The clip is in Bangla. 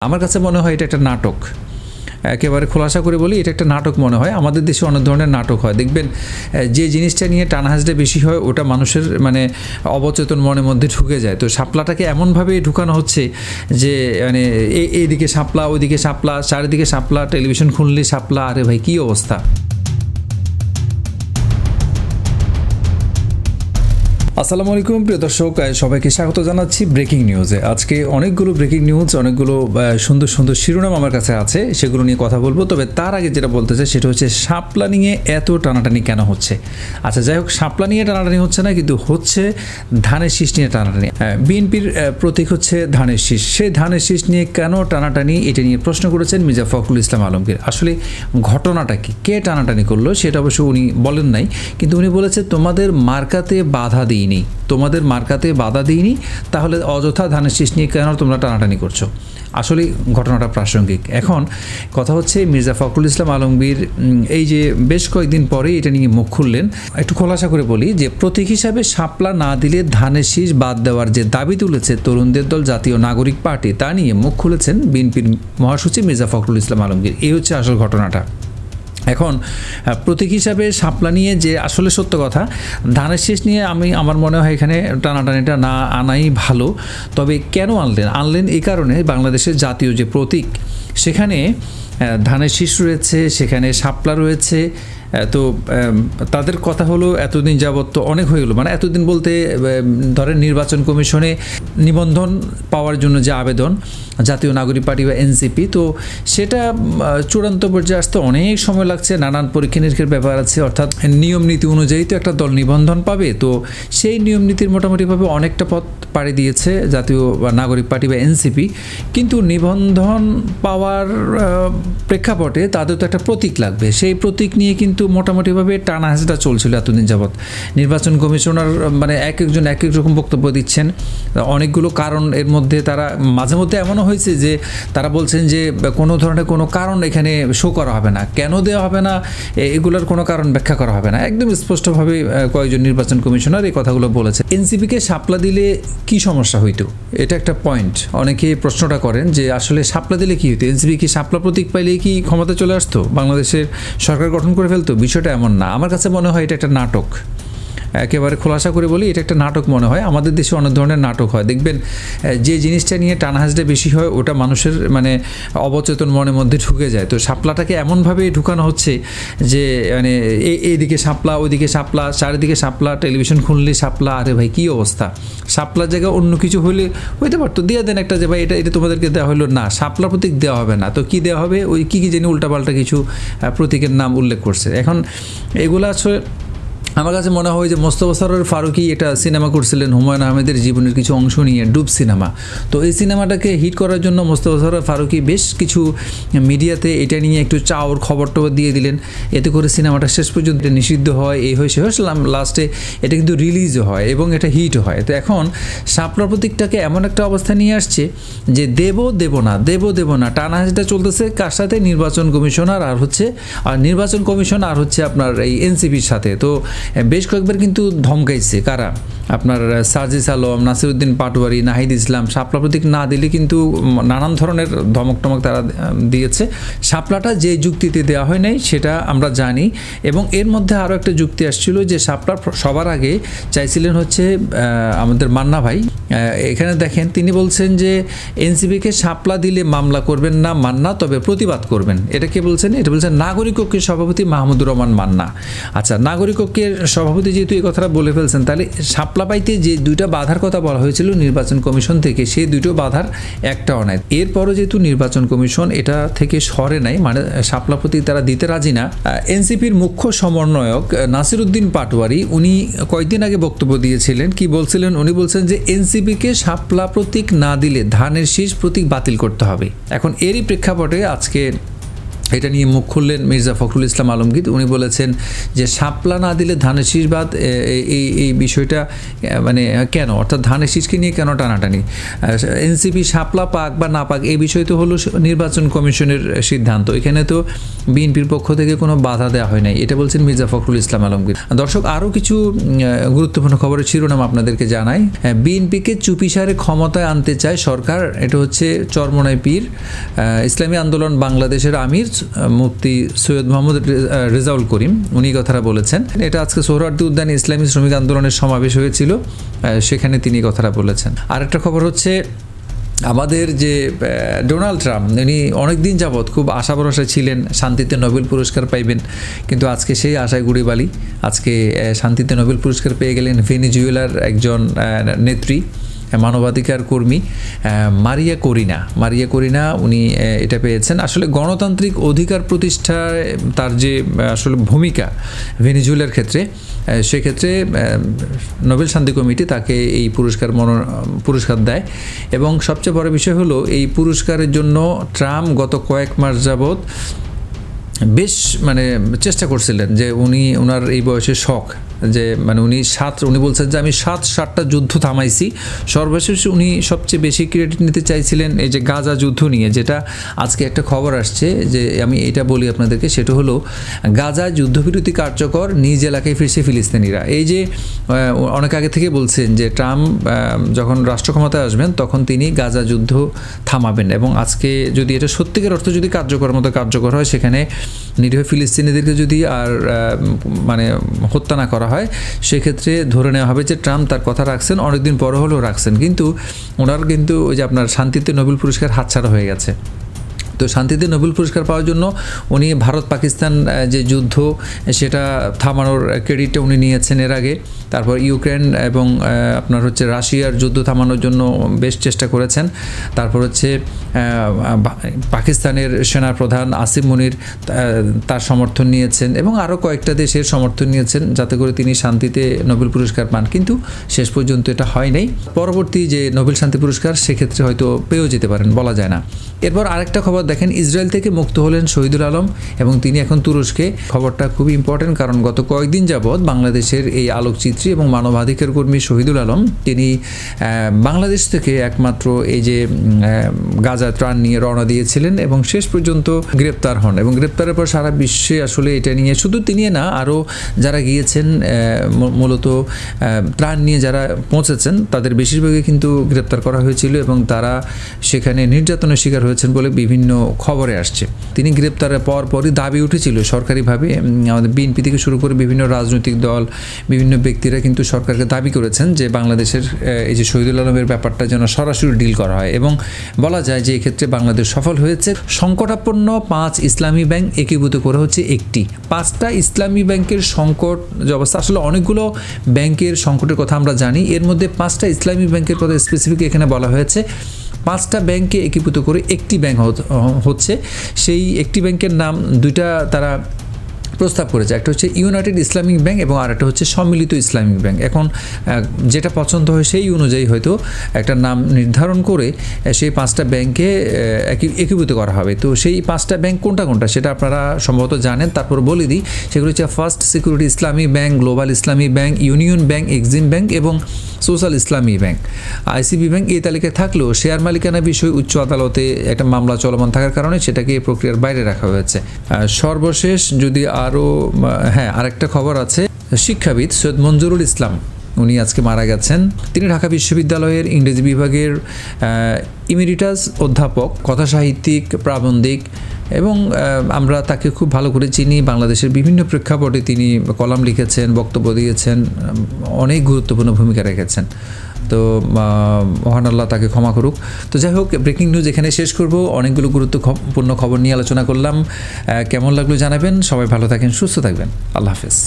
আমার কাছে মনে হয় এটা একটা নাটক। একেবারে খোলাসা করে বলি, এটা একটা নাটক মনে হয়। আমাদের দেশে অনেক ধরনের নাটক হয়, দেখবেন যে জিনিসটা নিয়ে টানাহাজটা বেশি হয় ওটা মানুষের অবচেতন মনের মধ্যে ঢুকে যায়। তো শাপলাটাকে এমনভাবে ঢুকানো হচ্ছে যে এইদিকে শাপলা, ওইদিকে শাপলা, চারিদিকে শাপলা, টেলিভিশন খুললে শাপলা। আরে ভাই কী অবস্থা! আসসালামু আলাইকুম প্রিয় দর্শক, সবাইকে স্বাগত জানাচ্ছি ব্রেকিং নিউজে। আজকে অনেকগুলো ব্রেকিং নিউজ, অনেকগুলো সুন্দর সুন্দর শিরোনাম আমার কাছে আছে, সেগুলো নিয়ে কথা বলবো। তবে তার আগে যেটা বলতে চাই সেটা হচ্ছে শাপলা নিয়ে এত টানাটানি কেন হচ্ছে। আচ্ছা যাই হোক, শাপলা নিয়ে টানাটানি হচ্ছে না, কিন্তু হচ্ছে ধানের শীষ নিয়ে টানাটানি। বিএনপির প্রতীক হচ্ছে ধানের শীষ, সেই ধানের শীষ নিয়ে কেন টানাটানি, এটা নিয়ে প্রশ্ন করেছেন মির্জা ফখরুল ইসলাম আলমগীর। আসলে ঘটনাটা কি, কে টানাটানি করলো সেটা অবশ্য উনি বলেন নাই, কিন্তু উনি বলেছে তোমাদের মার্কাতে বাধা দিই, তোমাদের মার্কাতে বাধা দিইনি, তাহলে অযথা ধানের শীষ নিয়ে কেন তোমরা টানাটানি করছো। আসলে ঘটনাটা প্রাসঙ্গিক। এখন কথা হচ্ছে মির্জা ফখরুল ইসলাম আলমগীর এই যে বেশ কয়েকদিন পরে এটা নিয়ে মুখ খুললেন। একটু খোলাসা করে বলি যে প্রতীক হিসাবে শাপলা না দিলে ধানের শীষ বাদ দেওয়ার যে দাবি তুলেছে তরুণদের দল জাতীয় নাগরিক পার্টি, তা নিয়ে মুখ খুলেছেন বিএনপির মহাসচিব মির্জা ফখরুল ইসলাম আলমগীর। এই হচ্ছে আসল ঘটনাটা। এখন প্রতীক হিসাবে শাপলা নিয়ে যে আসলে সত্য কথা, ধানের শীষ নিয়ে আমার মনে হয় এখানে টানাটানিটা না আনাই ভালো। তবে কেন আনলেন এই কারণে, বাংলাদেশের জাতীয় যে প্রতীক সেখানে ধানের শীষ রয়েছে, সেখানে শাপলা রয়েছে। তো তাদের কথা হলো এতদিন যাবৎ তো অনেক হয়ে গেলো, মানে এতদিন বলতে ধরেন নির্বাচন কমিশনে নিবন্ধন পাওয়ার জন্য যে আবেদন জাতীয় নাগরিক পার্টি বা এনসিপি, তো সেটা চূড়ান্ত পর্যায়ে আসতে অনেক সময় লাগছে, নানান পরীক্ষা নিরীক্ষার ব্যাপার আছে। অর্থাৎ নিয়ম নীতি অনুযায়ী তো একটা দল নিবন্ধন পাবে, তো সেই নিয়ম নীতির মোটামুটিভাবে অনেকটা পথ পাড়ি দিয়েছে জাতীয় নাগরিক পার্টি বা এনসিপি। কিন্তু নিবন্ধন পাওয়ার প্রেক্ষাপটে তাদের তো একটা প্রতীক লাগবে, সেই প্রতীক নিয়ে কিন্তু মোটামুটিভাবে টানাহাজটা চলছিল এতদিন যাবৎ। নির্বাচন কমিশনার এক একজন এক এক রকম বক্তব্য দিচ্ছেন, অনেকগুলো কারণ এর মধ্যে। তারা মাঝে মধ্যে এমনও হয়েছে যে তারা বলছেন যে কোনো ধরনের কোনো কারণ এখানে শো করা হবে না, কেন দেওয়া হবে না এগুলোর কোনো কারণ ব্যাখ্যা করা হবে না, একদম স্পষ্টভাবে কয়েকজন নির্বাচন কমিশনার এই কথাগুলো বলেছে। এনসিপিকে শাপলা দিলে কি সমস্যা হইতো, এটা একটা পয়েন্ট। অনেকে প্রশ্নটা করেন যে আসলে শাপলা দিলে কি হইতো, এনসিপি কি শাপলা প্রতীক পাইলে কি ক্ষমতা চলে আসতো, বাংলাদেশের সরকার গঠন করে ফেলতো? বিষয়টা এমন না। আমার কাছে মনে হয় এটা একটা নাটক। একেবারে খোলাসা করে বলি, এটা একটা নাটক মনে হয়। আমাদের দেশে অনেক ধরনের নাটক হয়, দেখবেন যে জিনিসটা নিয়ে টানাহাজটা বেশি হয় ওটা মানুষের অবচেতন মনের মধ্যে ঢুকে যায়। তো শাপলাটাকে এমনভাবে ঢুকানো হচ্ছে যে এইদিকে শাপলা, ওইদিকে শাপলা, চারিদিকে শাপলা, টেলিভিশন খুললে শাপলা। আরে ভাই কী অবস্থা! শাপলার জায়গায় অন্য কিছু হইতে পারতো, দিয়ে দেন একটা যে ভাই এটা তোমাদেরকে দেওয়া হলো না, শাপলা প্রতীক দেওয়া হবে না, তো কী দেওয়া হবে? ওই কী জানি উল্টাপাল্টা কিছু প্রতীকের নাম উল্লেখ করছে। এখন এগুলো আসলে আমার কাছে মনে হয় যে মোস্তফা সরোয়ার ফারুকী একটা সিনেমা করছিলেন হুমায়ুন আহমেদের জীবনের কিছু অংশ নিয়ে, ডুব সিনেমা। তো এই সিনেমাটাকে হিট করার জন্য মোস্তফা সরোয়ার ফারুকী বেশ কিছু মিডিয়াতে এটা নিয়ে একটু চাওর খবর দিয়ে দিলেন, এতে করে সিনেমাটা শেষ পর্যন্ত নিষিদ্ধ হয়, এই হয় সে হয়, লাস্টে এটা কিন্তু রিলিজও হয় এবং এটা হিটও হয়। তো এখন শাপলা প্রতীকটাকে এমন একটা অবস্থা নিয়ে আসছে যে দেব না টানাহাজটা চলতেছে কার সাথে? নির্বাচন কমিশনার আর হচ্ছে আপনার এই এনসিপির সাথে। তো বেশ কয়েকবার কিন্তু ধমকাইছে কারা, আপনার সাজিস আলম, নাসিরউদ্দিন পাটোয়ারি, নাহিদ ইসলাম। শাপলা প্রতীক না দিলে কিন্তু নানান ধরনের ধমক তারা দিয়েছে। শাপলাটা যে যুক্তিতে দেওয়া হয় নাই সেটা আমরা জানি, এবং এর মধ্যে আরও একটা যুক্তি আসছিল যে শাপলা সবার আগে চাইছিলেন হচ্ছে আমাদের মান্না ভাই। এখানে দেখেন তিনি বলছেন যে এনসিপিকে শাপলা দিলে মামলা করবেন না মান্না, তবে প্রতিবাদ করবেন। এটা কে বলছেন? এটা বলছেন নাগরিক ঐক্যের সভাপতি মাহমুদুর রহমান মান্না। আচ্ছা, নাগরিক ঐক্যের সভাপতি যেহেতু এই কথাটা বলে ফেলছেন, তাহলে শাপলা পাইতে যে দুইটা বাধার কথা বলা হয়েছিল নির্বাচন কমিশন থেকে, সেই দুটো বাধার একটাও নাই। এরপরও যেহেতু নির্বাচন কমিশন এটা থেকে সরে নাই, মানে শাপলা প্রতীক তারা দিতে রাজি না। এনসিপির মুখ্য সমন্বয়ক নাসিরউদ্দিন পাটোয়ারি উনি কয়েকদিন আগে বক্তব্য দিয়েছিলেন, কি বলছিলেন? উনি বলছেন যে এনসিপিকে শাপলা প্রতীক না দিলে ধানের শীষ প্রতীক বাতিল করতে হবে। এখন এরই প্রেক্ষাপটে আজকে এটা নিয়ে মুখ খুললেন মির্জা ফখরুল ইসলাম আলমগীর। উনি বলেছেন যে শাপলা না দিলে ধানের শীষ বাদ, এই বিষয়টা মানে কেন, অর্থাৎ ধানের শীষকে নিয়ে কেন টানাটানি, এনসিপি শাপলা পাক বা না পাক এই বিষয় তো হলো নির্বাচন কমিশনের সিদ্ধান্ত, এখানে তো বিএনপির পক্ষ থেকে কোনো বাধা দেওয়া হয় নাই, এটা বলছেন মির্জা ফখরুল ইসলাম আলমগীর। দর্শক, আরও কিছু গুরুত্বপূর্ণ খবরের শিরোনাম আপনাদেরকে জানাই। বিএনপিকে চুপিসারে ক্ষমতায় আনতে চায় সরকার, এটা হচ্ছে চরমোনাই পীর, ইসলামী আন্দোলন বাংলাদেশের আমির মুফতি সৈয়দ মোহাম্মদ রেজাউল করিম, উনি কথাটা বলেছেন। এটা আজকে সোহরাওয়ার্দী উদ্যানে ইসলামী শ্রমিক আন্দোলনের সমাবেশ হয়েছিল, সেখানে তিনি কথাটা বলেছেন। আরেকটা খবর হচ্ছে আমাদের যে ডোনাল্ড ট্রাম্প, উনি অনেকদিন যাবৎ খুব আশা ভরসা ছিলেন শান্তিতে নোবেল পুরস্কার পাইবেন, কিন্তু আজকে সেই আশায় গুড়িবালি। আজকে শান্তিতে নোবেল পুরস্কার পেয়ে গেলেন ভেনেজুয়েলার একজন নেত্রী, মানবাধিকার কর্মী মারিয়া করিনা, উনি এটা পেয়েছেন। আসলে গণতান্ত্রিক অধিকার প্রতিষ্ঠায় তার যে আসলে ভূমিকা ভেনেজুয়েলার ক্ষেত্রে, সেক্ষেত্রে নোবেল শান্তি কমিটি তাকে এই পুরস্কার দেয়। এবং সবচেয়ে বড় বিষয় হলো এই পুরস্কারের জন্য ট্রাম্প গত কয়েক মাস যাবৎ বেশ চেষ্টা করছিলেন যে ওনার এই বয়সে শখ, যে উনি বলছেন যে আমি 7টা যুদ্ধ থামাইছি। সর্বশেষ উনি সবচেয়ে বেশি ক্রেডিট নিতে চাইছিলেন এই যে গাজা যুদ্ধ নিয়ে, যেটা আজকে একটা খবর আসছে, যে আমি এটা বলি আপনাদেরকে, সেটা হলো গাজা যুদ্ধবিরতি কার্যকর, নিজ এলাকায় ফিরছে ফিলিস্তিনিরা। এই যে অনেক আগে থেকে বলছেন যে ট্রাম্প যখন রাষ্ট্র ক্ষমতায় আসবেন তখন তিনি গাজা যুদ্ধ থামাবেন, এবং আজকে যদি এটা সত্যিকার অর্থ যদি কার্যকর হয়, সেখানে নিরীহ ফিলিস্তিনিদেরকে যদি আর হত্যা না করা হয়, সেক্ষেত্রে ধরে নেওয়া হবে যে ট্রাম্প তার কথা রাখছেন, অনেকদিন পরে হলেও রাখছেন। কিন্তু ওনার কিন্তু ওই যে আপনার শান্তিতে নোবেল পুরস্কার হাতছাড়া হয়ে গেছে। তো শান্তিতে নোবেল পুরস্কার পাওয়ার জন্য উনি ভারত পাকিস্তান যে যুদ্ধ, সেটা থামানোর ক্রেডিটটা উনি নিয়েছেন এর আগে। তারপর ইউক্রেন এবং আপনার হচ্ছে রাশিয়ার যুদ্ধ থামানোর জন্য বেশ চেষ্টা করেছেন। তারপর হচ্ছে পাকিস্তানের সেনাপ্রধান আসিম মুনির তার সমর্থন নিয়েছেন, এবং আরও কয়েকটা দেশের সমর্থন নিয়েছেন যাতে করে তিনি শান্তিতে নোবেল পুরস্কার পান, কিন্তু শেষ পর্যন্ত এটা হয় নাই। পরবর্তী যে নোবেল শান্তি পুরস্কার, সেক্ষেত্রে হয়তো পেয়েও যেতে পারেন, বলা যায় না। এরপর আরেকটা খবর দেখেন, ইসরায়েল থেকে মুক্ত হলেন শহীদুল আলম, এবং তিনি এখন তুরস্কে। খবরটা খুবই ইম্পর্টেন্ট, কারণ গত কয়েকদিন যাবৎ বাংলাদেশের এই আলোকচিত্রী এবং মানবাধিকার কর্মী শহীদুল আলম, তিনি বাংলাদেশ থেকে একমাত্র এই যে গাজা ত্রাণ নিয়ে রওনা দিয়েছিলেন, এবং শেষ পর্যন্ত গ্রেপ্তার হন। এবং গ্রেপ্তারের পর সারা বিশ্বে আসলে এটা নিয়ে, শুধু তিনি না, আরও যারা গিয়েছেন মূলত ত্রাণ নিয়ে যারা পৌঁছেছেন, তাদের বেশিরভাগই কিন্তু গ্রেপ্তার করা হয়েছিল, এবং তারা সেখানে নির্যাতনের শিকার হয়েছেন বলে বিভিন্ন খবরে আসছে। তিনি গ্রেপ্তারের পরই দাবি উঠেছিল সরকারিভাবে, আমাদের বিএনপি থেকে শুরু করে বিভিন্ন রাজনৈতিক দল, বিভিন্ন ব্যক্তিরা কিন্তু সরকারকে দাবি করেছেন যে বাংলাদেশের এই যে শহীদুল আলমের ব্যাপারটা যেন সরাসরি ডিল করা হয়। এবং বলা যায় যে এক্ষেত্রে বাংলাদেশ সফল হয়েছে। সংকটাপন্ন 5 ইসলামী ব্যাংক একীভূত করে হচ্ছে একটি। 5টা ইসলামী ব্যাংকের সংকট যে অবস্থা, আসলে অনেকগুলো ব্যাংকের সংকটের কথা আমরা জানি, এর মধ্যে 5টা ইসলামী ব্যাংকের কথা স্পেসিফিক এখানে বলা হয়েছে। 5টা ব্যাংকে একীভূত করে একটি ব্যাংক হচ্ছে। সেই একটি ব্যাংকের নাম দুইটা তারা প্রস্তাব করেছে, একটা হচ্ছে ইউনাইটেড ইসলামিক ব্যাংক এবং আরেকটা হচ্ছে সম্মিলিত ইসলামিক ব্যাংক। এখন যেটা পছন্দ হয় সেই অনুযায়ী হয়তো একটা নাম নির্ধারণ করে সেই 5টা ব্যাংকে একীভূত করা হবে। তো সেই 5টা ব্যাংক কোনটা সেটা আপনারা সম্ভবত জানেন, তারপর বলে দিই। সেগুলো হচ্ছে ফার্স্ট সিকিউরিটি ইসলামী ব্যাংক, গ্লোবাল ইসলামী bank, union bank, Exim bank এবং সোশ্যাল ইসলামী ব্যাংক। আইসিবি ব্যাংক এই তালিকায় থাকলেও শেয়ার মালিকানা বিষয়ে উচ্চ আদালতে একটা মামলা চলমান থাকার কারণে সেটাকে এই প্রক্রিয়ার বাইরে রাখা হয়েছে। সর্বশেষ যদি আরেকটা খবর আছে, শিক্ষাবিদ সৈয়দ মঞ্জুরুল ইসলাম, উনি আজকে মারা গেছেন। তিনি ঢাকা বিশ্ববিদ্যালয়ের ইংরেজি বিভাগের ইমেরিটাস অধ্যাপক, কথাসাহিত্যিক, প্রাবন্ধিক, এবং আমরা তাকে খুব ভালো করে চিনি। বাংলাদেশের বিভিন্ন প্রেক্ষাপটে তিনি কলাম লিখেছেন, বক্তব্য দিয়েছেন, অনেক গুরুত্বপূর্ণ ভূমিকা রেখেছেন। তো মহান আল্লাহ তাকে ক্ষমা করুক। তো যাই হোক, ব্রেকিং নিউজ এখানে শেষ করব। অনেকগুলো গুরুত্বপূর্ণ খবর নিয়ে আলোচনা করলাম। কেমন লাগলো জানাবেন। সবাই ভালো থাকেন, সুস্থ থাকবেন। আল্লাহ হাফেজ।